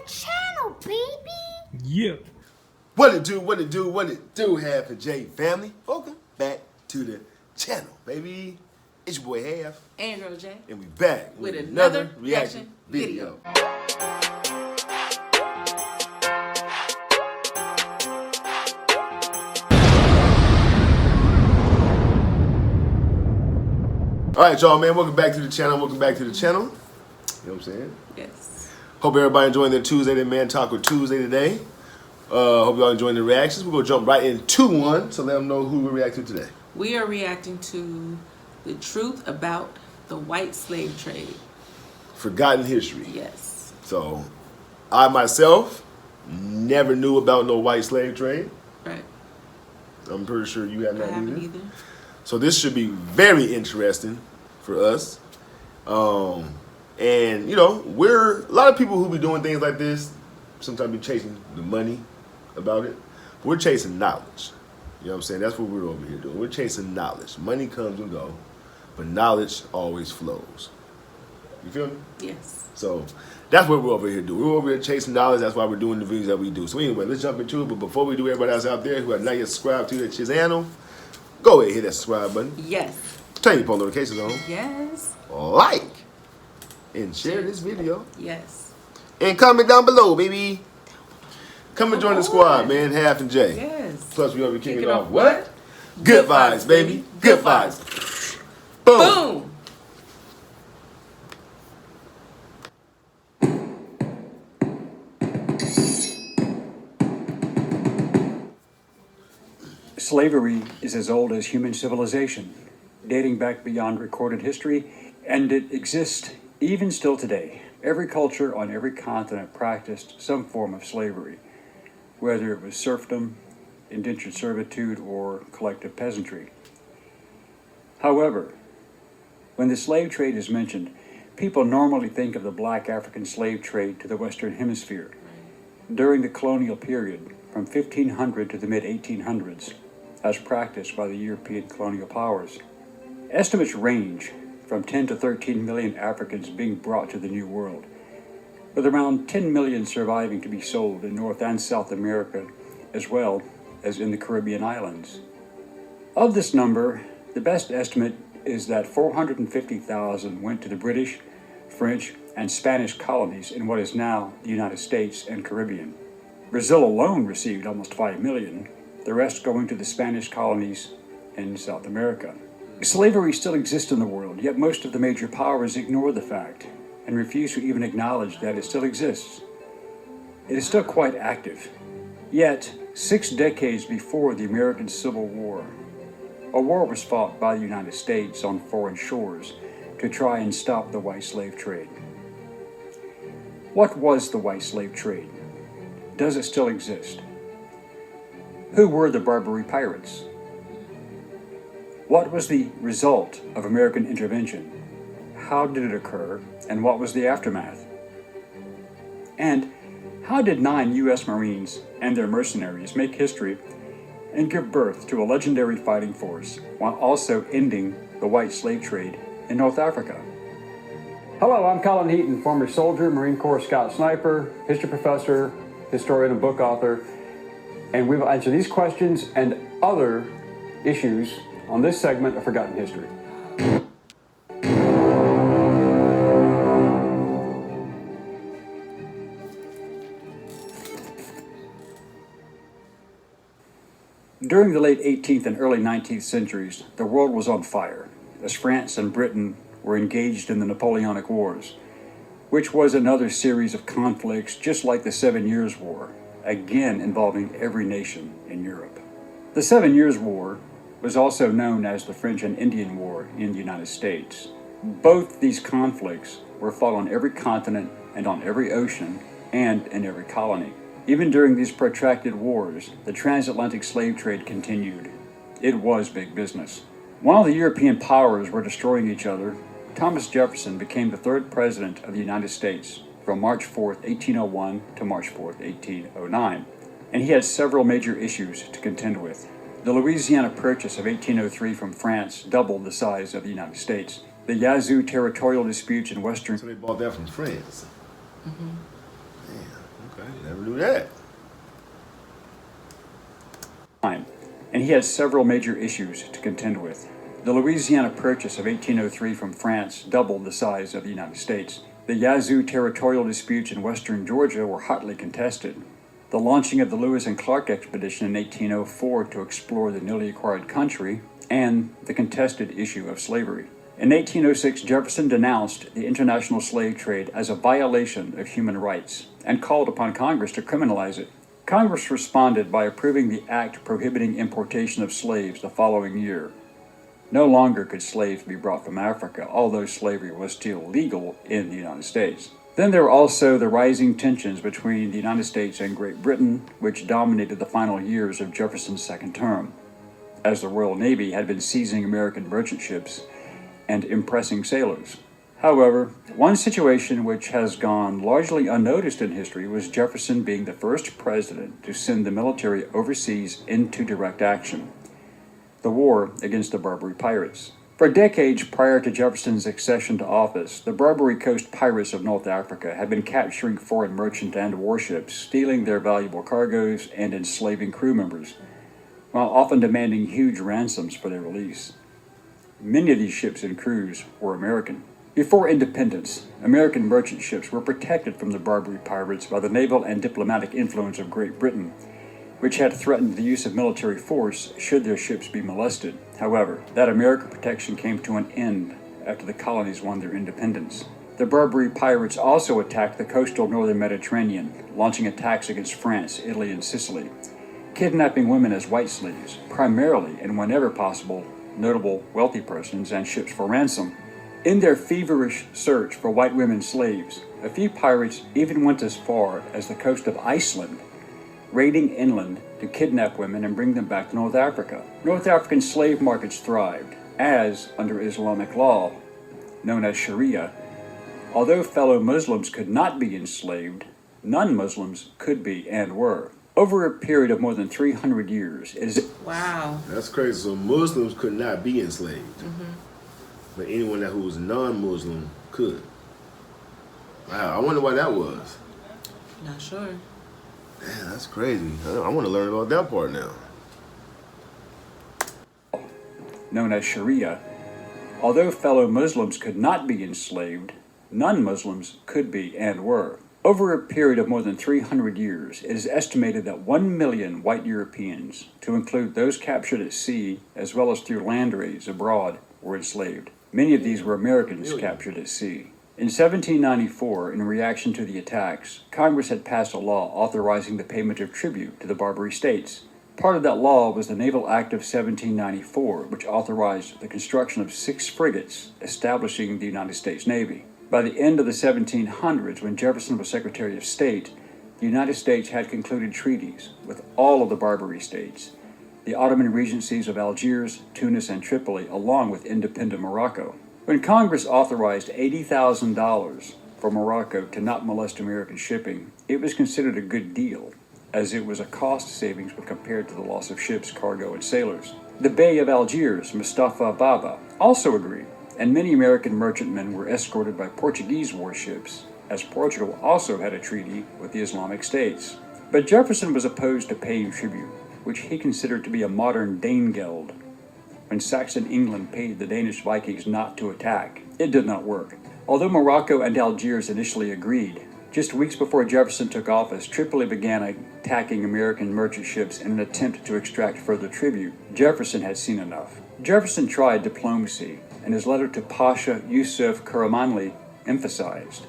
channel, baby. Yeah. What it do, Half and J family. Welcome back to the channel, baby. It's your boy Half. And Girl J. And we back with another reaction video. All right, y'all, man. Welcome back to the channel. You know what I'm saying? Yes. Hope everybody enjoying their Tuesday, their Man Talk with Tuesday today. Hope y'all enjoying the reactions. We're going to jump right into one, so let them know who we're reacting to today. We are reacting to the truth about the white slave trade. Forgotten history. Yes. So, I myself never knew about no white slave trade. Right. I'm pretty sure you have not I haven't either. So this should be very interesting for us. And, you know, we're a lot of people who be doing things like this sometimes be chasing the money about it. We're chasing knowledge. You know what I'm saying? That's what we're over here doing. We're chasing knowledge. Money comes and goes, but knowledge always flows. You feel me? Yes. So that's what we're over here doing. We're over here chasing knowledge. That's why we're doing the videos that we do. So anyway, let's jump into it. But before we do, everybody else out there who have not yet subscribed to the channel, go ahead and hit that subscribe button. Yes. Turn your post notifications on. Yes. Like and share this video. Yes. And comment down below, baby. Come and join the squad, man. Half and J. Yes. Plus, we already kicking Kicking off off what? Good vibes, baby. Good vibes. Boom. Boom. Slavery is as old as human civilization, dating back beyond recorded history, and it exists even still today. Every culture on every continent practiced some form of slavery, whether it was serfdom, indentured servitude, or collective peasantry. However, when the slave trade is mentioned, people normally think of the black African slave trade to the Western Hemisphere. During the colonial period, from 1500 to the mid-1800s, as practiced by the European colonial powers. Estimates range from 10 to 13 million Africans being brought to the New World, with around 10 million surviving to be sold in North and South America, as well as in the Caribbean islands. Of this number, the best estimate is that 450,000 went to the British, French, and Spanish colonies in what is now the United States and Caribbean. Brazil alone received almost 5 million, the rest going to the Spanish colonies in South America. Slavery still exists in the world, yet most of the major powers ignore the fact and refuse to even acknowledge that it still exists. It is still quite active. Yet, 6 decades before the American Civil War, a war was fought by the United States on foreign shores to try and stop the white slave trade. What was the white slave trade? Does it still exist? Who were the Barbary pirates? What was the result of American intervention? How did it occur, and what was the aftermath? And how did 9 U.S. Marines and their mercenaries make history and give birth to a legendary fighting force while also ending the white slave trade in North Africa? Hello, I'm Colin Heaton, former soldier, Marine Corps scout sniper, history professor, historian, and book author. And we will answer these questions and other issues on this segment of Forgotten History. During the late 18th and early 19th centuries, the world was on fire as France and Britain were engaged in the Napoleonic Wars, which was another series of conflicts just like the 7 Years' War, again involving every nation in Europe. The 7 Years' War was also known as the French and Indian War in the United States. Both these conflicts were fought on every continent and on every ocean and in every colony. Even during these protracted wars, the transatlantic slave trade continued. It was big business. While the European powers were destroying each other, Thomas Jefferson became the 3rd president of the United States from March 4th, 1801 to March 4th, 1809, and he had several major issues to contend with. The Louisiana Purchase of 1803 from France doubled the size of the United States. The Yazoo territorial disputes in western... So they bought that from France. Mm-hmm. Man. I never knew that. Time, and he had several major issues to contend with. The Louisiana Purchase of 1803 from France doubled the size of the United States. The Yazoo territorial disputes in western Georgia were hotly contested. The launching of the Lewis and Clark expedition in 1804 to explore the newly acquired country, and the contested issue of slavery. In 1806, Jefferson denounced the international slave trade as a violation of human rights and called upon Congress to criminalize it. Congress responded by approving the act prohibiting importation of slaves the following year. No longer could slaves be brought from Africa, although slavery was still legal in the United States. Then there were also the rising tensions between the United States and Great Britain, which dominated the final years of Jefferson's second term, as the Royal Navy had been seizing American merchant ships and impressing sailors. However, one situation which has gone largely unnoticed in history was Jefferson being the first president to send the military overseas into direct action: the war against the Barbary pirates. For decades prior to Jefferson's accession to office, the Barbary Coast pirates of North Africa had been capturing foreign merchant and warships, stealing their valuable cargoes, and enslaving crew members, while often demanding huge ransoms for their release. Many of these ships and crews were American. Before independence, American merchant ships were protected from the Barbary pirates by the naval and diplomatic influence of Great Britain, which had threatened the use of military force should their ships be molested. However, that American protection came to an end after the colonies won their independence. The Barbary pirates also attacked the coastal northern Mediterranean, launching attacks against France, Italy, and Sicily, kidnapping women as white slaves, primarily and whenever possible, notable wealthy persons and ships for ransom. In their feverish search for white women slaves, a few pirates even went as far as the coast of Iceland, raiding inland to kidnap women and bring them back to North Africa. North African slave markets thrived, as, under Islamic law, known as Sharia, although fellow Muslims could not be enslaved, non-Muslims could be and were. Over a period of more than 300 years, it is... Wow. That's crazy. So Muslims could not be enslaved, but anyone who was non-Muslim could. Wow, I wonder why that was. Not sure. Man, that's crazy. I want to learn about that part now. known as Sharia, although fellow Muslims could not be enslaved, non-Muslims could be and were. Over a period of more than 300 years, it is estimated that 1 million white Europeans, to include those captured at sea as well as through land raids abroad, were enslaved. Many of these were Americans captured at sea. In 1794, in reaction to the attacks, Congress had passed a law authorizing the payment of tribute to the Barbary states. Part of that law was the Naval Act of 1794, which authorized the construction of 6 frigates, establishing the United States Navy. By the end of the 1700s, when Jefferson was Secretary of State, the United States had concluded treaties with all of the Barbary states, the Ottoman regencies of Algiers, Tunis, and Tripoli, along with independent Morocco. When Congress authorized $80,000 for Morocco to not molest American shipping, it was considered a good deal, as it was a cost savings when compared to the loss of ships, cargo, and sailors. The Bey of Algiers, Mustafa Baba, also agreed, and many American merchantmen were escorted by Portuguese warships, as Portugal also had a treaty with the Islamic states. But Jefferson was opposed to paying tribute, which he considered to be a modern Danegeld. When Saxon England paid the Danish Vikings not to attack, it did not work. Although Morocco and Algiers initially agreed, just weeks before Jefferson took office, Tripoli began attacking American merchant ships in an attempt to extract further tribute. Jefferson had seen enough. Jefferson tried diplomacy, and his letter to Pasha Yusuf Karamanli emphasized,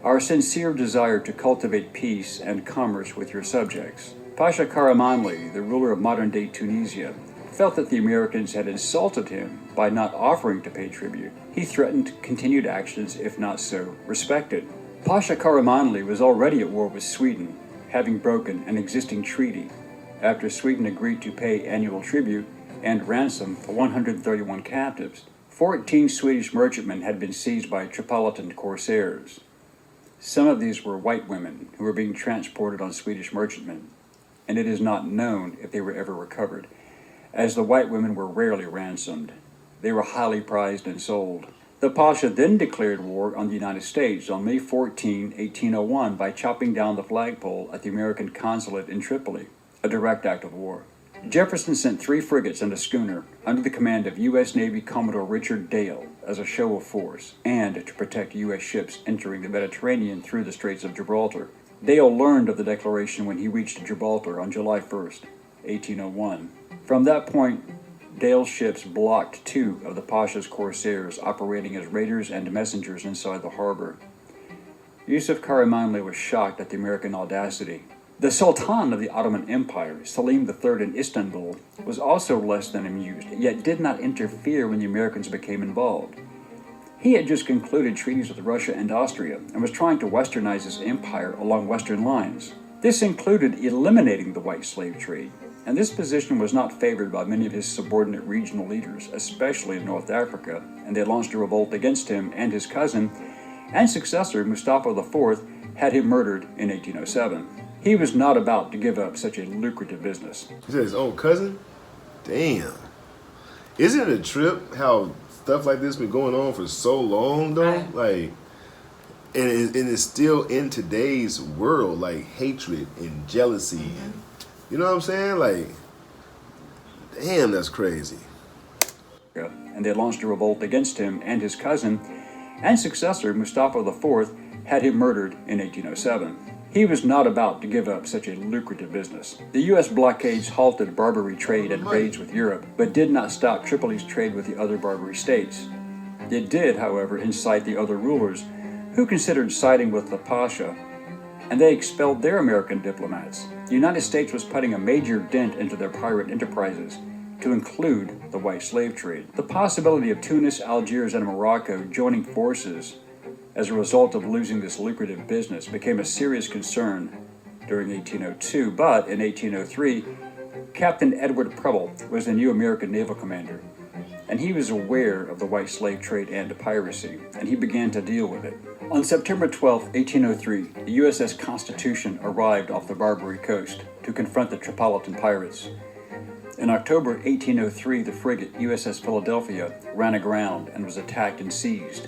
"Our sincere desire to cultivate peace and commerce with your subjects." Pasha Karamanli, the ruler of modern-day Tunisia, felt that the Americans had insulted him by not offering to pay tribute. He threatened continued actions if not so respected. Pasha Karamanli was already at war with Sweden, having broken an existing treaty after Sweden agreed to pay annual tribute and ransom for 131 captives. 14 Swedish merchantmen had been seized by Tripolitan corsairs. Some of these were white women who were being transported on Swedish merchantmen, and it is not known if they were ever recovered, as the white women were rarely ransomed. They were highly prized and sold. The Pasha then declared war on the United States on May 14, 1801 by chopping down the flagpole at the American consulate in Tripoli, a direct act of war. Jefferson sent 3 frigates and a schooner under the command of U.S. Navy Commodore Richard Dale as a show of force and to protect U.S. ships entering the Mediterranean through the Straits of Gibraltar. Dale learned of the declaration when he reached Gibraltar on July 1st, 1801. From that point, Dale's ships blocked 2 of the Pasha's corsairs operating as raiders and messengers inside the harbor. Yusuf Karamanli was shocked at the American audacity. The Sultan of the Ottoman Empire, Selim III in Istanbul, was also less than amused, yet did not interfere when the Americans became involved. He had just concluded treaties with Russia and Austria and was trying to westernize his empire along western lines. This included eliminating the white slave trade, and this position was not favored by many of his subordinate regional leaders, especially in North Africa, and they launched a revolt against him, and his cousin and successor, Mustafa IV, had him murdered in 1807. He was not about to give up such a lucrative business. He said his own cousin? Damn. Isn't it a trip how stuff like this been going on for so long, though? Right. Like, and it's still in today's world, like hatred and jealousy. And, you know what I'm saying? Like, damn, that's crazy. And they launched a revolt against him, and his cousin and successor, Mustafa IV, had him murdered in 1807. He was not about to give up such a lucrative business. The U.S. blockades halted Barbary trade and raids with Europe, but did not stop Tripoli's trade with the other Barbary states. It did, however, incite the other rulers, who considered siding with the Pasha, and they expelled their American diplomats. The United States was putting a major dent into their pirate enterprises, to include the white slave trade. The possibility of Tunis, Algiers, and Morocco joining forces as a result of losing this lucrative business became a serious concern during 1802, but in 1803, Captain Edward Preble was the new American naval commander, and he was aware of the white slave trade and piracy, and he began to deal with it. On September 12, 1803, the USS Constitution arrived off the Barbary coast to confront the Tripolitan pirates. In October 1803, the frigate USS Philadelphia ran aground and was attacked and seized,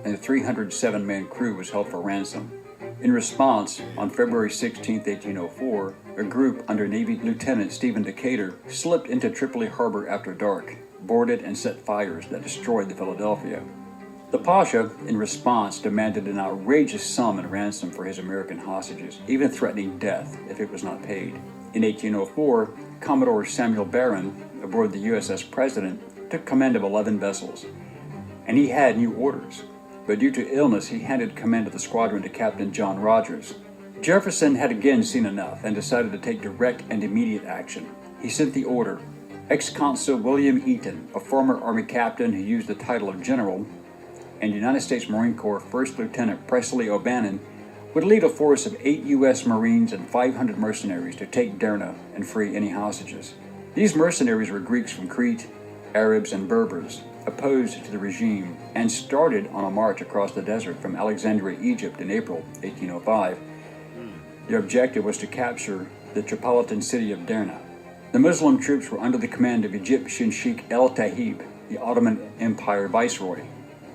and the 307-man crew was held for ransom. In response, on February 16, 1804, a group under Navy Lieutenant Stephen Decatur slipped into Tripoli harbor after dark, boarded and set fires that destroyed the Philadelphia. The Pasha, in response, demanded an outrageous sum in ransom for his American hostages, even threatening death if it was not paid. In 1804, Commodore Samuel Barron, aboard the USS President, took command of 11 vessels, and he had new orders. But due to illness, he handed command of the squadron to Captain John Rogers. Jefferson had again seen enough and decided to take direct and immediate action. He sent the order. Ex-Consul William Eaton, a former Army captain who used the title of general, and United States Marine Corps First Lieutenant Presley O'Bannon, would lead a force of 8 U.S. Marines and 500 mercenaries to take Darna and free any hostages. These mercenaries were Greeks from Crete, Arabs, and Berbers, opposed to the regime, and started on a march across the desert from Alexandria, Egypt in April 1805. Their objective was to capture the Tripolitan city of Darna. The Muslim troops were under the command of Egyptian Sheikh El-Tahib, the Ottoman Empire viceroy.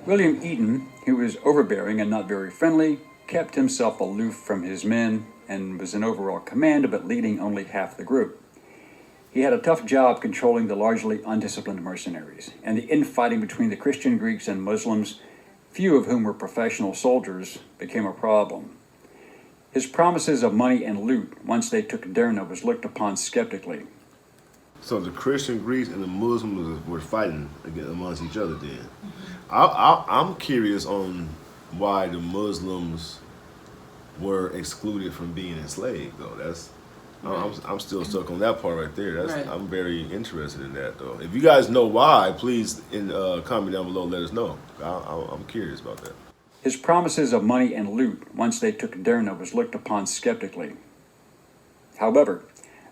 William Eaton, who was overbearing and not very friendly, kept himself aloof from his men and was in overall command but leading only half the group. He had a tough job controlling the largely undisciplined mercenaries, and the infighting between the Christian Greeks and Muslims, few of whom were professional soldiers, became a problem. His promises of money and loot once they took Darna was looked upon skeptically. So the Christian Greeks and the Muslims were fighting amongst each other then. I'm curious on why the Muslims were excluded from being enslaved, though. That's I'm still stuck on that part right there. Right. I'm very interested in that, though. If you guys know why, please in comment down below, let us know. I'm curious about that. His promises of money and loot once they took Darna was looked upon skeptically. However,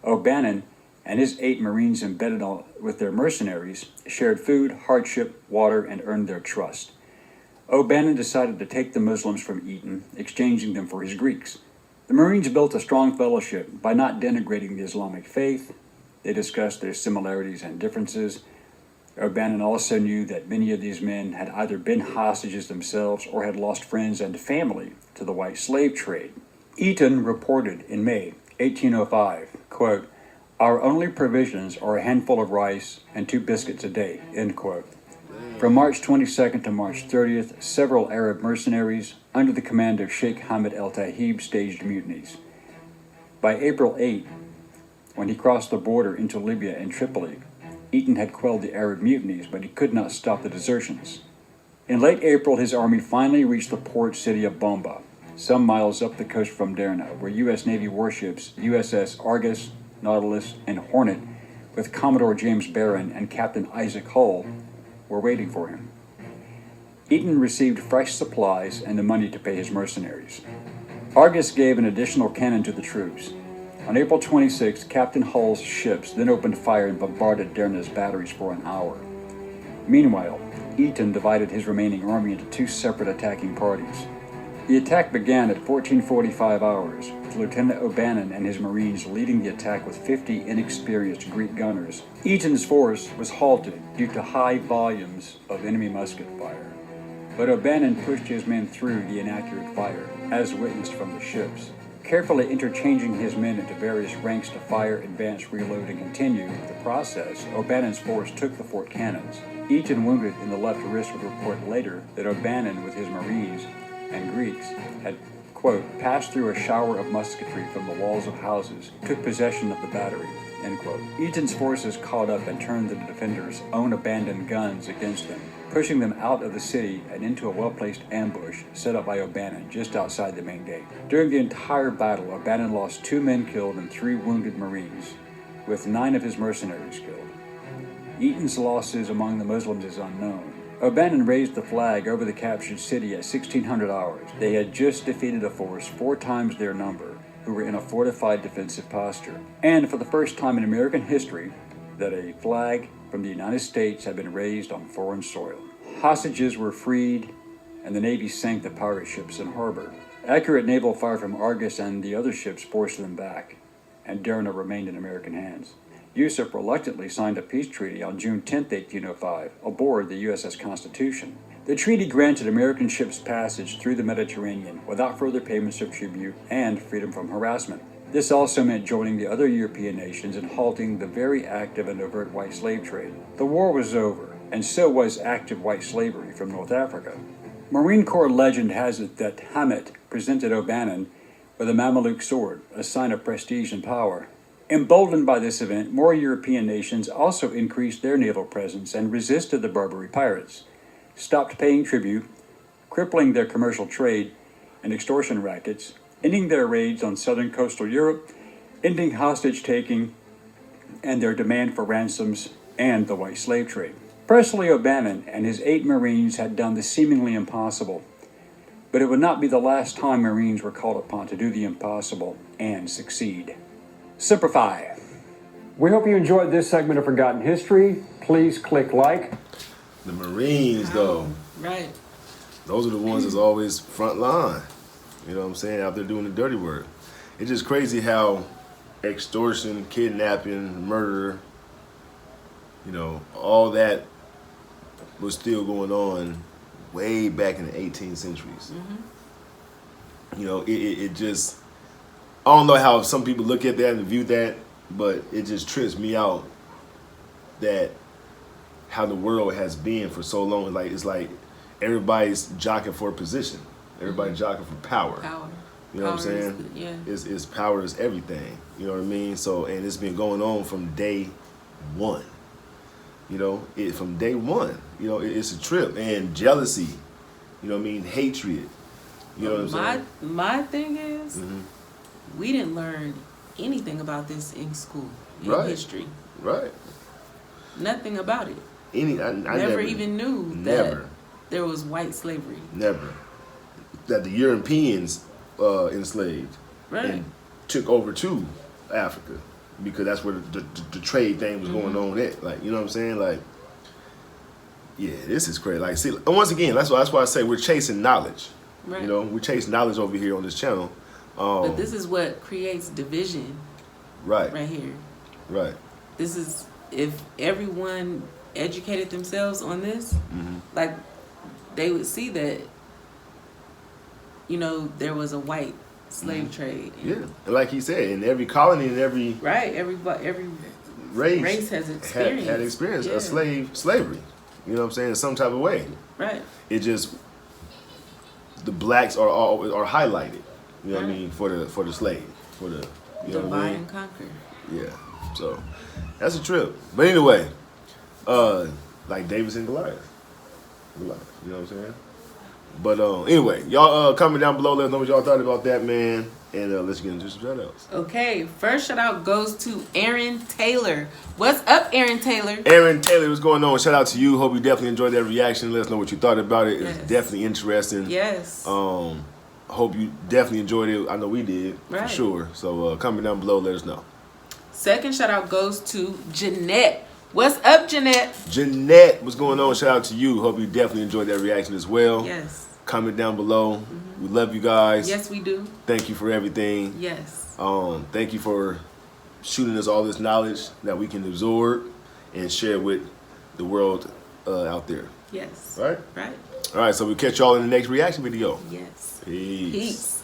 O'Bannon and his 8 Marines embedded with their mercenaries shared food, hardship, water, and earned their trust. O'Bannon decided to take the Muslims from Eaton, exchanging them for his Greeks. The Marines built a strong fellowship by not denigrating the Islamic faith. They discussed their similarities and differences. O'Bannon also knew that many of these men had either been hostages themselves or had lost friends and family to the white slave trade. Eaton reported in May 1805, quote, "Our only provisions are a handful of rice and 2 biscuits a day," end quote. From March 22nd to March 30th, several Arab mercenaries under the command of Sheikh Hamid el-Tahib staged mutinies. By April 8, when he crossed the border into Libya and Tripoli, Eaton had quelled the Arab mutinies, but he could not stop the desertions. In late April, his army finally reached the port city of Bomba, some miles up the coast from Darna, where U.S. Navy warships USS Argus, Nautilus, and Hornet, with Commodore James Barron and Captain Isaac Hull, were waiting for him. Eaton received fresh supplies and the money to pay his mercenaries. Argus gave an additional cannon to the troops. On April 26, Captain Hull's ships then opened fire and bombarded Darna's batteries for an hour. Meanwhile, Eaton divided his remaining army into 2 separate attacking parties. The attack began at 14:45 hours, with Lieutenant O'Bannon and his Marines leading the attack with 50 inexperienced Greek gunners. Eaton's force was halted due to high volumes of enemy musket fire, but O'Bannon pushed his men through the inaccurate fire, as witnessed from the ships. Carefully interchanging his men into various ranks to fire, advance, reload, and continue the process, O'Bannon's force took the fort cannons. Eaton, wounded in the left wrist, would report later that O'Bannon, with his Marines and Greeks, had, quote, passed through a shower of musketry from the walls of houses, took possession of the battery, end quote. Eaton's forces caught up and turned the defenders' own abandoned guns against them, pushing them out of the city and into a well-placed ambush set up by O'Bannon just outside the main gate. During the entire battle, O'Bannon lost 2 men killed and 3 wounded Marines, with 9 of his mercenaries killed. Eaton's losses among the Muslims is unknown. O'Bannon raised the flag over the captured city at 1600 hours. They had just defeated a force 4 times their number, who were in a fortified defensive posture. And for the first time in American history, that a flag from the United States had been raised on foreign soil. Hostages were freed, and the Navy sank the pirate ships in harbor. Accurate naval fire from Argus and the other ships forced them back, and Darna remained in American hands. Yusuf reluctantly signed a peace treaty on June 10, 1805, aboard the USS Constitution. The treaty granted American ships passage through the Mediterranean without further payments of tribute and freedom from harassment. This also meant joining the other European nations in halting the very active and overt white slave trade. The war was over, and so was active white slavery from North Africa. Marine Corps legend has it that Hamid presented O'Bannon with a Mameluke sword, a sign of prestige and power. Emboldened by this event, more European nations also increased their naval presence and resisted the Barbary pirates, stopped paying tribute, crippling their commercial trade and extortion rackets, ending their raids on southern coastal Europe, ending hostage-taking and their demand for ransoms and the white slave trade. Presley O'Bannon and his 8 Marines had done the seemingly impossible, but it would not be the last time Marines were called upon to do the impossible and succeed. Simplify. We hope you enjoyed this segment of Forgotten History. Please click like. The Marines, though, Right. those are the ones that's always front line. You know what I'm saying? Out there doing the dirty work. It's just crazy how extortion, kidnapping, murder, you know, all that was still going on way back in the 18th centuries. Mm-hmm. You know, it just, I don't know how some people look at that and view that, but it just trips me out that how the world has been for so long. Like, it's like everybody's jockeying for a position. Everybody's jockeying for power. Power. You know what I'm saying? It's power is everything. You know what I mean? So, and it's been going on from day one. You know, from day one. You know, it's a trip. And jealousy. You know what I mean? Hatred. You know what I'm saying? My thing is, we didn't learn anything about this in school, in history. Right. Nothing about it. I never even knew that there was white slavery. Never. That the Europeans enslaved and took over to Africa, because that's where the trade thing was going on at. Like, you know what I'm saying? Like, yeah, this is crazy. Like, see, and once again, that's why I say we're chasing knowledge. Right. You know, we chase knowledge over here on this channel. But this is what creates division. Right. Right here. Right. This is, if everyone educated themselves on this, like they would see that, you know, there was a white slave trade. Yeah, and like he said, in every colony, in every Every race has experienced had experienced a slavery. You know what I'm saying? In some type of way. Right. It just the blacks are highlighted. You know what I mean, for the slave, for the Divide and conquer. Yeah. So that's a trip. But anyway, like Davis and Goliath. You know what I'm saying? But anyway, y'all comment down below, let us know what y'all thought about that, man. And let's get into some shout outs. Okay, first shout out goes to Aaron Taylor. What's up, Aaron Taylor? Aaron Taylor, what's going on? Shout out to you. Hope you definitely enjoyed that reaction. Let us know what you thought about it. Yes. It's definitely interesting. Yes. Hope you definitely enjoyed it. I know we did, for sure. So comment down below, let us know. Second shout out goes to Jeanette. What's up, Jeanette? Jeanette, what's going on? Shout out to you. Hope you definitely enjoyed that reaction as well. Yes. Comment down below. We love you guys. Yes, we do. Thank you for everything. Yes. Thank you for shooting us all this knowledge that we can absorb and share with the world out there. Yes. Right? Right. All right, so we'll catch y'all in the next reaction video. Yes. Peace. Peace.